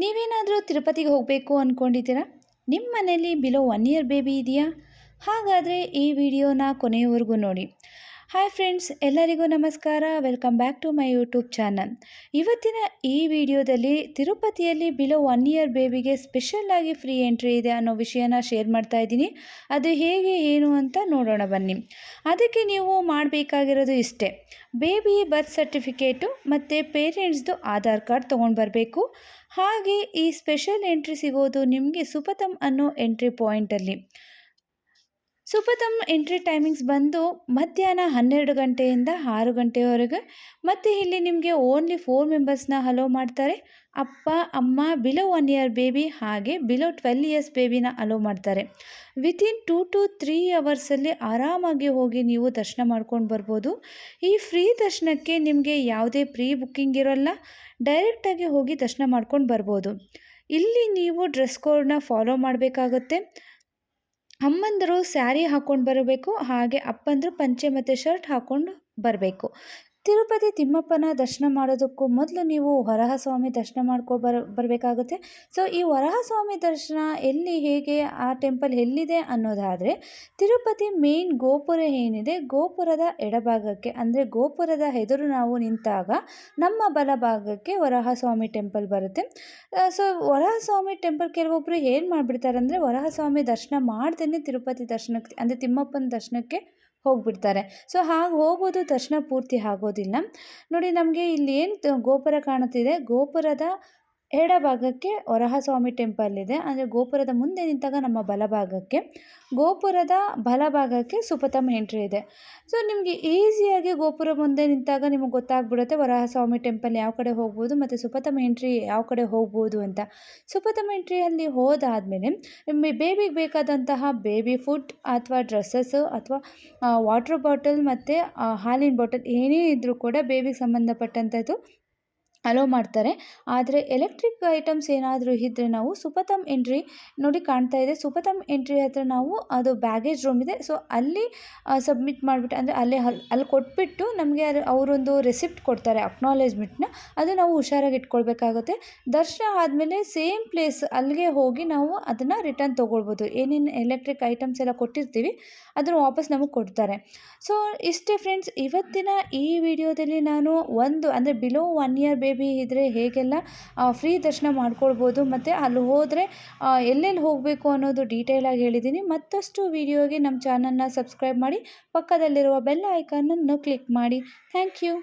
ನೀವೇನಾದರೂ ತಿರುಪತಿಗೆ ಹೋಗಬೇಕು ಅಂದ್ಕೊಂಡಿದ್ದೀರಾ? ನಿಮ್ಮ ಮನೇಲಿ ಬಿಲೋ 1 ಇಯರ್ ಬೇಬಿ ಇದೆಯಾ? ಹಾಗಾದರೆ ಈ ವಿಡಿಯೋನ ಕೊನೆಯವರೆಗೂ ನೋಡಿ. ಹಾಯ್ ಫ್ರೆಂಡ್ಸ್, ಎಲ್ಲರಿಗೂ ನಮಸ್ಕಾರ. Welcome back to my YouTube channel. ಇವತ್ತಿನ ಈ ವಿಡಿಯೋದಲ್ಲಿ ತಿರುಪತಿಯಲ್ಲಿ ಬಿಲೋ 1 ಇಯರ್ ಬೇಬಿಗೆ ಸ್ಪೆಷಲ್ಲಾಗಿ ಫ್ರೀ ಎಂಟ್ರಿ ಇದೆ ಅನ್ನೋ ವಿಷಯನ ಶೇರ್ ಮಾಡ್ತಾ ಇದ್ದೀನಿ. ಅದು ಹೇಗೆ ಏನು ಅಂತ ನೋಡೋಣ ಬನ್ನಿ. ಅದಕ್ಕೆ ನೀವು ಮಾಡಬೇಕಾಗಿರೋದು ಇಷ್ಟೇ: ಬೇಬಿ ಬರ್ತ್ ಸರ್ಟಿಫಿಕೇಟು ಮತ್ತು ಪೇರೆಂಟ್ಸ್ದು ಆಧಾರ್ ಕಾರ್ಡ್ ತೊಗೊಂಡು ಬರಬೇಕು. ಹಾಗೆ ಈ ಸ್ಪೆಷಲ್ ಎಂಟ್ರಿ ಸಿಗೋದು ನಿಮಗೆ ಸುಪಥಮ್ ಅನ್ನೋ ಎಂಟ್ರಿ ಪಾಯಿಂಟಲ್ಲಿ. ಸುಪಥಮ್ ಎಂಟ್ರಿ ಟೈಮಿಂಗ್ಸ್ ಬಂದು ಮಧ್ಯಾಹ್ನ 12 ಗಂಟೆಯಿಂದ 6 ಗಂಟೆವರೆಗೆ. ಮತ್ತು ಇಲ್ಲಿ ನಿಮಗೆ ಓನ್ಲಿ 4 ಮೆಂಬರ್ಸ್ನ ಅಲೋ ಮಾಡ್ತಾರೆ. ಅಪ್ಪ, ಅಮ್ಮ, ಬಿಲೋ 1 ಇಯರ್ ಬೇಬಿ ಹಾಗೆ ಬಿಲೋ 12 ಇಯರ್ಸ್ ಬೇಬಿನ ಅಲೋ ಮಾಡ್ತಾರೆ. ವಿತಿನ್ 2 to 3 ಅವರ್ಸಲ್ಲಿ ಆರಾಮಾಗಿ ಹೋಗಿ ನೀವು ದರ್ಶನ ಮಾಡ್ಕೊಂಡು ಬರ್ಬೋದು. ಈ ಫ್ರೀ ದರ್ಶನಕ್ಕೆ ನಿಮಗೆ ಯಾವುದೇ ಪ್ರೀ ಬುಕ್ಕಿಂಗ್ ಇರೋಲ್ಲ. ಡೈರೆಕ್ಟಾಗಿ ಹೋಗಿ ದರ್ಶನ ಮಾಡ್ಕೊಂಡು ಬರ್ಬೋದು. ಇಲ್ಲಿ ನೀವು ಡ್ರೆಸ್ ಕೋಡ್ನ ಫಾಲೋ ಮಾಡಬೇಕಾಗುತ್ತೆ. ಅಮ್ಮಂದರು ಸ್ಯಾರಿ ಹಾಕ್ಕೊಂಡು ಬರಬೇಕು, ಹಾಗೆ ಅಪ್ಪಂದರು ಪಂಚೆ ಮತ್ತು ಶರ್ಟ್ ಹಾಕ್ಕೊಂಡು ಬರಬೇಕು. ತಿರುಪತಿ ತಿಮ್ಮಪ್ಪನ ದರ್ಶನ ಮಾಡೋದಕ್ಕೂ ಮೊದಲು ನೀವು ವರಾಹಸ್ವಾಮಿ ದರ್ಶನ ಬರಬೇಕಾಗುತ್ತೆ. ಸೊ ಈ ವರಾಹಸ್ವಾಮಿ ದರ್ಶನ ಎಲ್ಲಿ, ಹೇಗೆ, ಆ ಟೆಂಪಲ್ ಎಲ್ಲಿದೆ ಅನ್ನೋದಾದರೆ, ತಿರುಪತಿ ಮೇನ್ ಗೋಪುರ ಏನಿದೆ, ಗೋಪುರದ ಎಡಭಾಗಕ್ಕೆ ಅಂದರೆ ಗೋಪುರದ ಎದುರು ನಾವು ನಿಂತಾಗ ನಮ್ಮ ಬಲಭಾಗಕ್ಕೆ ವರಾಹಸ್ವಾಮಿ ಟೆಂಪಲ್ ಬರುತ್ತೆ. ಸೊ ವರಾಹಸ್ವಾಮಿ ಟೆಂಪಲ್ ಕೆಲವೊಬ್ಬರು ಏನು ಮಾಡಿಬಿಡ್ತಾರೆ ಅಂದರೆ, ವರಾಹಸ್ವಾಮಿ ದರ್ಶನ ಮಾಡ್ದೇ ತಿರುಪತಿ ದರ್ಶನಕ್ಕೆ ಅಂದರೆ ತಿಮ್ಮಪ್ಪನ ದರ್ಶನಕ್ಕೆ ಹೋಗಿಬಿಡ್ತಾರೆ. ಸೊ ಹಾಗೆ ಹೋಗೋದು ದರ್ಶನ ಪೂರ್ತಿ ಆಗೋದಿಲ್ಲ. ನೋಡಿ, ನಮಗೆ ಇಲ್ಲಿ ಏನು ಗೋಪುರ ಕಾಣುತ್ತಿದೆ, ಗೋಪುರದ ಎಡಭಾಗಕ್ಕೆ ವರಾಹಸ್ವಾಮಿ ಟೆಂಪಲ್ ಇದೆ. ಅಂದರೆ ಗೋಪುರದ ಮುಂದೆ ನಿಂತಾಗ ನಮ್ಮ ಬಲಭಾಗಕ್ಕೆ, ಗೋಪುರದ ಬಲಭಾಗಕ್ಕೆ ಸುಪಥಮ್ ಎಂಟ್ರಿ ಇದೆ. ಸೊ ನಿಮಗೆ ಈಸಿಯಾಗಿ ಗೋಪುರ ಮುಂದೆ ನಿಂತಾಗ ನಿಮಗೆ ಗೊತ್ತಾಗ್ಬಿಡುತ್ತೆ ವರಾಹಸ್ವಾಮಿ ಟೆಂಪಲ್ ಯಾವ ಕಡೆ ಹೋಗ್ಬೋದು ಮತ್ತು ಸುಪಥಮ್ ಎಂಟ್ರಿ ಯಾವ ಕಡೆ ಹೋಗ್ಬೋದು ಅಂತ. ಸುಪಥಮ್ ಎಂಟ್ರಿಯಲ್ಲಿ ಹೋದಾದಮೇಲೆ ಬೇಬಿಗೆ ಬೇಕಾದಂತಹ ಬೇಬಿ ಫುಡ್ ಅಥವಾ ಡ್ರೆಸ್ಸಸ್ಸು ಅಥವಾ ವಾಟರ್ ಬಾಟಲ್ ಮತ್ತು ಹಾಲಿನ ಬಾಟಲ್ ಏನೇ ಇದ್ದರೂ ಕೂಡ ಬೇಬಿಗೆ ಸಂಬಂಧಪಟ್ಟಂಥದ್ದು ಅಲೋ ಮಾಡ್ತಾರೆ. ಆದರೆ ಎಲೆಕ್ಟ್ರಿಕ್ ಐಟಮ್ಸ್ ಏನಾದರೂ ಇದ್ದರೆ ನಾವು ಸುಪಥಮ್ ಎಂಟ್ರಿ ನೋಡಿ ಕಾಣ್ತಾ ಇದೆ, ಸುಪಥಮ್ ಎಂಟ್ರಿ ಹತ್ರ ನಾವು ಅದು ಬ್ಯಾಗೇಜ್ ರೂಮ್ ಇದೆ. ಸೊ ಅಲ್ಲಿ ಸಬ್ಮಿಟ್ ಮಾಡಿಬಿಟ್ಟು ಅಂದರೆ ಅಲ್ಲಿ ಕೊಟ್ಬಿಟ್ಟು ನಮಗೆ ಅವರೊಂದು ರೆಸಿಪ್ಟ್ ಕೊಡ್ತಾರೆ, ಅಕ್ನಾಲೇಜ್ಮೆಂಟ್ನ. ಅದು ನಾವು ಹುಷಾರಾಗಿ ಇಟ್ಕೊಳ್ಬೇಕಾಗುತ್ತೆ. ದರ್ಶನ ಆದಮೇಲೆ ಸೇಮ್ ಪ್ಲೇಸ್ ಅಲ್ಲಿಗೆ ಹೋಗಿ ನಾವು ಅದನ್ನು ರಿಟರ್ನ್ ತೊಗೊಳ್ಬೋದು. ಏನೇನು ಎಲೆಕ್ಟ್ರಿಕ್ ಐಟಮ್ಸ್ ಎಲ್ಲ ಕೊಟ್ಟಿರ್ತೀವಿ ಅದನ್ನು ವಾಪಸ್ ನಮಗೆ ಕೊಡ್ತಾರೆ. ಸೊ ಇಷ್ಟೇ ಫ್ರೆಂಡ್ಸ್, ಇವತ್ತಿನ ಈ ವಿಡಿಯೋದಲ್ಲಿ ನಾನು ಅಂದರೆ ಬಿಲೋ 1 ಇಯರ್ ಬೇಬಿ ಇದ್ದರೆ ಹೇಗೆಲ್ಲ ಫ್ರೀ ದರ್ಶನ ಮಾಡ್ಕೊಳ್ಬೋದು ಮತ್ತು ಅಲ್ಲಿ ಹೋದರೆ ಎಲ್ಲೆಲ್ಲಿ ಹೋಗಬೇಕು ಅನ್ನೋದು ಡೀಟೇಲಾಗಿ ಹೇಳಿದ್ದೀನಿ. ಮತ್ತಷ್ಟು ವಿಡಿಯೋಗೆ ನಮ್ಮ ಚಾನಲ್ನ ಸಬ್ಸ್ಕ್ರೈಬ್ ಮಾಡಿ, ಪಕ್ಕದಲ್ಲಿರುವ ಬೆಲ್ ಐಕಾನನ್ನು ಕ್ಲಿಕ್ ಮಾಡಿ. Thank you.